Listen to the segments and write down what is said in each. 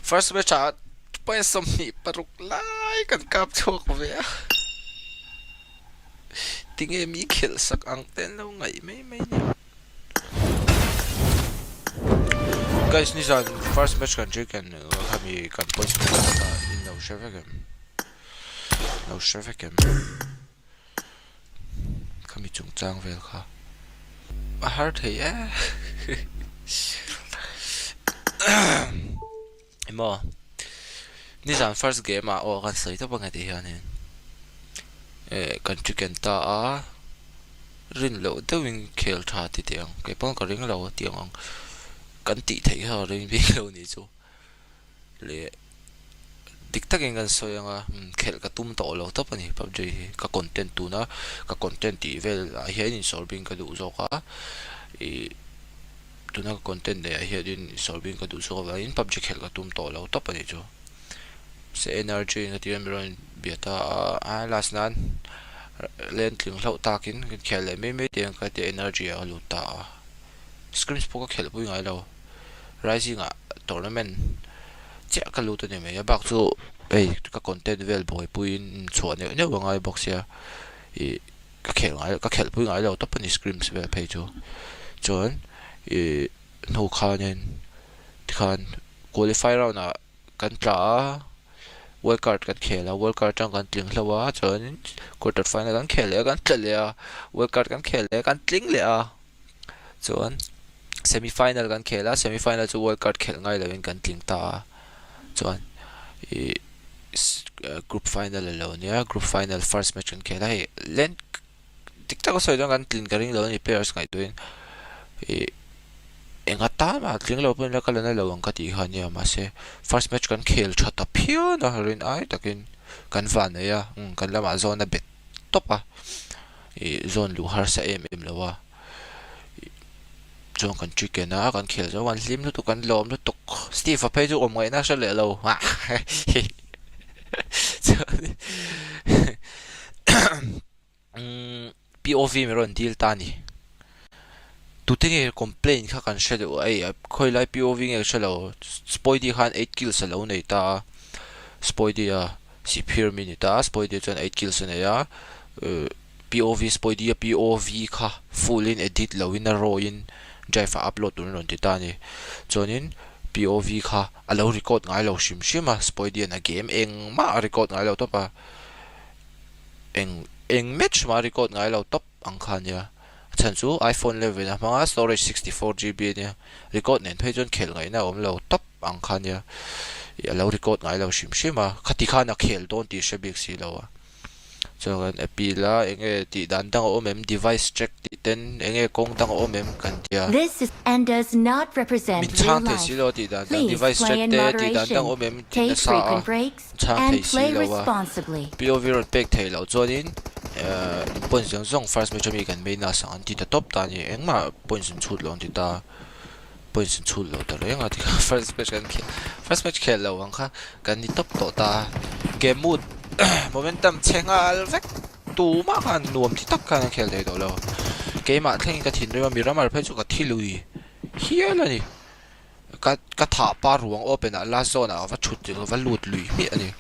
first match at pa som ni paruk lai kan kap chok ve tinge mi khel sak ang ten lo ngai mai mai ni guys ni san first match kan chicken kami kan points in no shevegem kami chung chang vel kha a hard he ya emo ni san first game a o kan sai ta bang ati hian kan chicken ta a rin lo de wing khel tha ti tiang ke pon ka ring lo tiang kan ti thei ha ring bi lo ni chu le dik tak engan soyanga khel ka tum to lo ta pani pubg ka content tu na ka content ti vel a hian in solving ka du zo ka e tuna ka content de a hian in solving ka du zo ka in pubg khel ka tum to lo ta pani chu se energy na ti ron biata a last nan len tling hlau takin kan khel le me tiang ka ti energy a lu ta screens po ka khel pui ngai lo rising a tournament che ka lu ta ne me ya bak chu ei ka content vel boy puin chhuan ne wangai box ya e ka khel pui ngai lo ta pani screens vel phei chu chon e no khanen tikhan qualify round na kan tla world card kan khela world card tang kan tling hlawa chon quarter final kan khele kan tle a world card kan khele kan tling le a chon semi final kan khela semi final chu world card khel ngai lawin kan tling ta chon e group final alone ya group final first match kan khela he len tikta ko soidong kan tling karing lo ni players ngai tuin e engata ma tling lo pun la kalana lo ang kati hania ma se first match kan khel thata phio na harin ai takin kan van ya kan lama zone bet topa e zone lu har sa em lawa chong kan chicken na kan khel zo wan lim tu kan lom tu steve a page om ngai na sha le lo ha POV mi ron deal tani tu tinge complain kha kan shelo ai khoi lai POV nge shelo spoidy khan 8 kills alo nei ta spoidy a si pure minute spoidy chon 8 kills ne ya POV spoidy a POV kha full in edit lo in a raw in drive upload tu ron ti ta ni chonin POV kha alo record ngai lo shim shima spoidy na game eng ma record ngai lo to pa eng match ma record ngai lo top ang khan ya chan chu iPhone 11 a manga storage 64GB ne record nen phei jon khel ngai na om lo top ang khan ya ya lo record ngai lo shim shima khati khana khel don ti shabik si lo a chuan apila enge ti dan dang o mem device check ti ten enge kong dang o mem kan tia This is and does not represent min real chang the life. si lo ti dan Please device play check in te ti dan dang o moderation. mem ti na Take sa frequent breaks chang and the si play lo a responsibly. POV ron pek thei lo chuanin point jong jong first match mi kan me na sang an ti ta top ta ni engma point sin chut lo ti ta point sin chut lo ta renga ti first match khel lo ang kha kan ni top to ta game mood momentum chengal vek tu ma khan nuam ti tak khan khel dei do lo game ma thleng ka thin re mi ramar phe chu ka thilui hiala ni ka tha pa ruang open a la zone a va chut ti va lut lui mi ani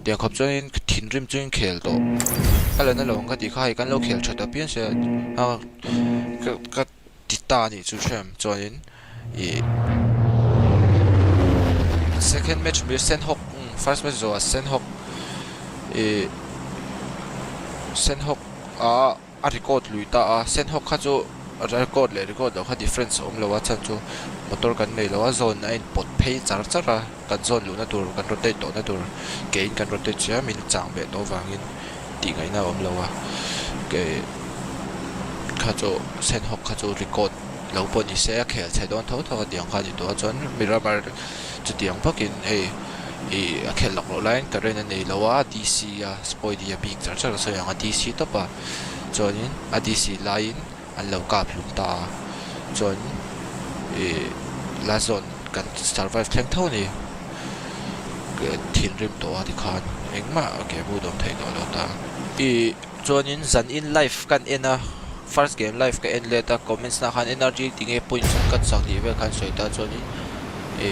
dia khop join thin rim join khel to kala na lo ka ti khai kan lo khel thata pian se ha ka ti ta ni chu chem join e second match mi sen hok first match zo sen hok e sen hok a record lui ta a sen hok kha chu record lo kha difference om lo wa chan chu motor kan nei lo wa zone in pot phei char chara kan zone lu na tur kan rotate to na tur gain kan rotate cha min chang be to wangin ti ngai na om lo wa ke kha chu sen hok kha chu record lo po ni se khel chhe don tho tho diang kha ji to chon miramar chu diang pakin e a khel lok lo line ka ren nei lo wa DC a spoidy a big char char so yang a DC to pa chonin a DC line an lo ka plum ta chon e la zone kan survive thleng tho ni ke thin rim to a ti khan engma ke bu dom thei do lo ta e chonin zan in life kan ena first game live ka end leta comments na khan energy tinge points kat sak ni ve khan soita chonin e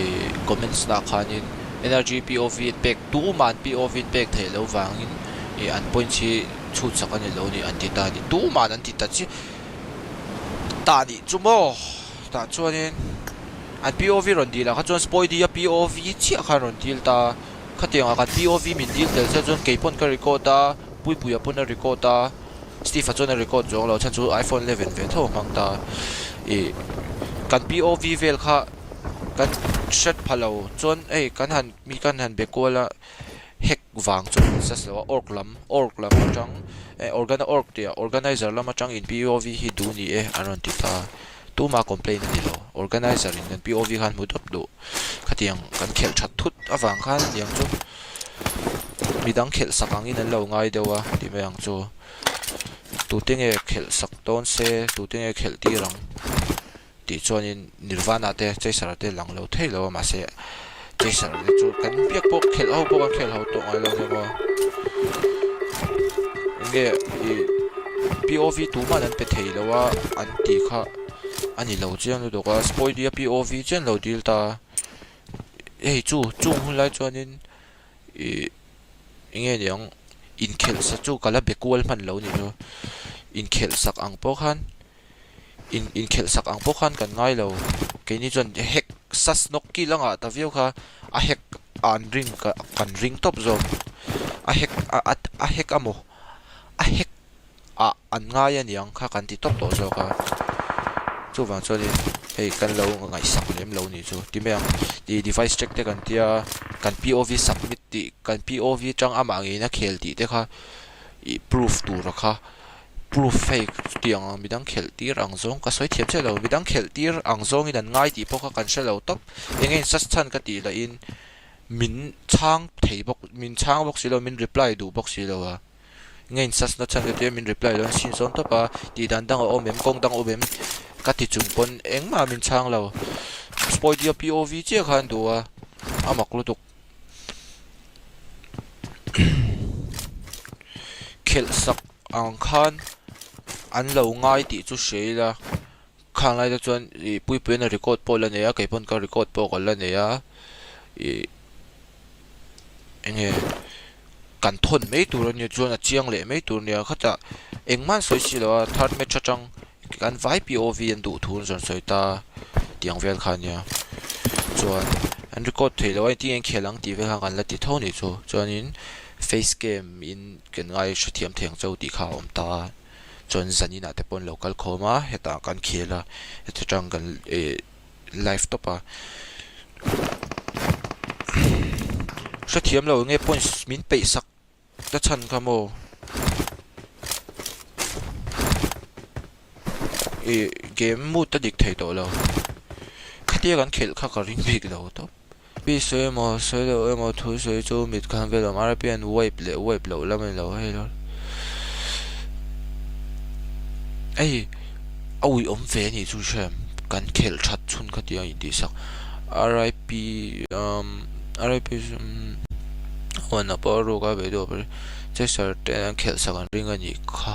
comments na khanin energy POV pek tu man POV pek thei lo wangin an point chi chut sak ani lo ni an ti ta ni tu man an ti ta chi ta ni chumo ta chuanin an POV ron dil kha chuan spoil dia POV chi kha ron dil ta khatianga kan POV min dil tel se chuan keipon ka record ta pui a pun a record ta Steve chuan a record jong lo chan chu iPhone 11 ve tho mang ta kan POV vel kha kan shat phalo chuan kan han bekola hek wang chu saslo org lam atang organizer lam atang in POV hi du ni aron ti ta tu ma complain ni lo organizer in kan POV khan mu top do khatiang kan khel that thut awang khan yang chu midang khel sakang in an lo ngai dewa ti mayang chu tu tenge khel sak ton se tu tenge khel ti rang ti chuanin nirvana te chaisar te lang lo thei lo ma se chaisar le chu kan piak pok khel ho pok an khel ho to ngai lo ne mo nge POV tu man an pe thei lo wa an ti kha ani lo chiang lo ka spoil dia POV chen lo dil ta chu hun lai chuanin nge yang in khel sa chu kala bekul man lo ni no in khel sak ang pok han in khel sak ang pok han kan ngai lo ke ni chon hek sas nok ki langa ta view kha a hek an ring ka kan ring top zo a hek amo a hek an ngai an yang kha kan ti top to zo ka chu wang chon kan lo ngai sak lem lo ni chu ti meng di device check te kan tia kan POV submit ti kan POV chang amangi na khel ti te kha proof tu ra kha proof fake tiang midang khel tir ang zong ka soi thiam che lo midang khel tir ang zong in an ngai ti poka kan she lo top engin sas chan ka ti la in min chang thei bok min chang bok silo min reply du bok silo wa ngin sas na chan ka ti min reply lo sin zon to pa ti dan dang o mem kong dang o mem ka ti chung pon eng ma min chang lo spoil dia POV che khan du wa amak lu tuk khel sak ang khan an lo ngai ti chu sheila khang lai da chuan pui na record po la ne ya kaipon ka record po kal la ne ya enge kan thon mei tur an ye chuan a chiang le mei tur nia khata engman soi si lo third match chang kan vai POV an du thun zon soi ta tiang vel khan ya chuan an record thei lo ai ti eng khelang ti ve hang kan la ti thoni chu chuan in face game in kan ngai shathiam theng chau ti kha om ta chon zanina te pon local khoma heta kan khela heta chang kan live topa shathiam lo nge points min pe sak ta chan khamo game mu ta dik thei to lo khatia kan khel kha ka ring big lo to pi se mo se lo mo thu se chu mit kan ve lo mara pian wave lo la men lo he lo aui om ve ni chu shem kan khel that chun khatia in ti sak RIP RIP ona paro ga ve do ber che sar te khel sakan ring ani kha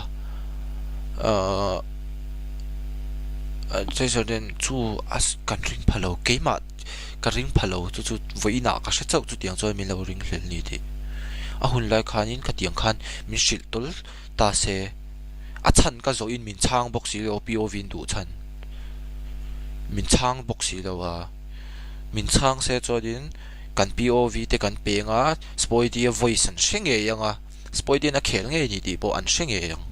che sar den chu as kan ring phalo ke ma ka ring phalo chu voina ka sha chau chu tiang choi mi lo ring hlel ni ti a hun lai khanin khatiang khan min shil tol ta se a chan ka zo in min chang box si lo POV du chan min chang box si lo wa min chang se chodin kan POV te kan pe nga spoil dia voice an shenge yanga spoil dia na khel nge ni ti po an shenge yang